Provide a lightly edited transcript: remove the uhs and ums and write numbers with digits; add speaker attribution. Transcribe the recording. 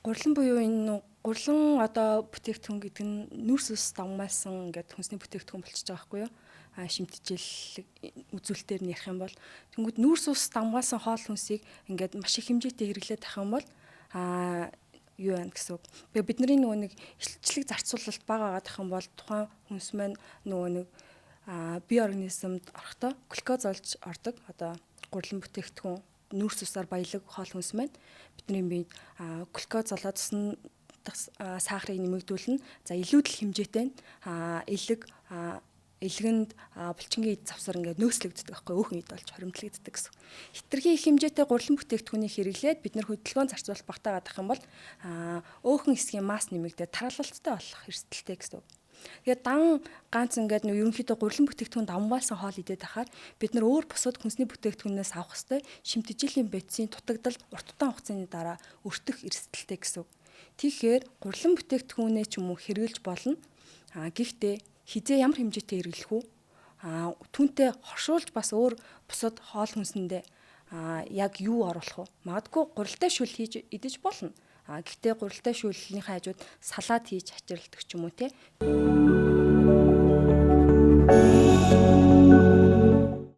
Speaker 1: Гурилан буюу энэ гурилан одоо бүтээгдэхүүн гэдэг нь нүрс ус давмаасан ингээд хүнсний бүтээгдэхүүн болчихж байгаа байхгүй юу? Шимтгийл үзүүлэлтээр нь ярих юм бол тэнгууд нүрс ус давмаасан хоол хүнсийг ингээд маш их хэмжээтэй хэрэглээд авах юм бол юу яана гэсэн үг. Тэгээ бидний нөгөө нэг илчлэг зарцуулалт бага байгаад ах юм бол тухайн хүнс маань нөгөө нэг бие организмд орохдоо глюкоз олж ордог. Одоо гурилан бүтээгдэхүүн нүрс усаар баялаг хоол хүнс маань бидний биед глюкоз олоод сахарыг нэмэгдүүлнэ. За илүүдэл хэмжээтэй нь элгэнд булчингийн эд завсар ингээд нөөцлөгддөг байхгүй өөхөн эд болж хоримтлагддаг гэсэн. Хитрхи их хэмжээтэй гурилан бүтээгдэхүүнийг хэрэглээд бид нар хөдөлгөөн зарцуулалт багтаагаад ах юм бол өөхөн хэсгийн масс нэмэгдээд тархалттай болох эрсдэлтэй гэсэн. Тэгээд ганц ингээд ерөнхийдөө гурилан бүтээгдэхүүн давмгаалсан хоол идээд ахаар бид нар өөр бусад хүнсний бүтээгдэхүүнээс авах ёстой шимтгийллийн бодисын дутагдал урт удаан хугацааны дараа өртөх эрсдэлтэй гэсэн. Тэгэхээр гурилан бүтээгдэхүүнээ ч юм уу хэрэглэж болно. Гэхдээ хизээ ямар хэмжээтэй хэрэглэх үү? Түүнтэй хоршуулж бас өөр бусад хоол хүнсэндээ яг юу оруулах вэ? Магадгүй гурилтай шүл хийж идэж болно. Гэхдээ гурилтай шүүлний хажууд салаад хийж ачирладаг ч юм уу те.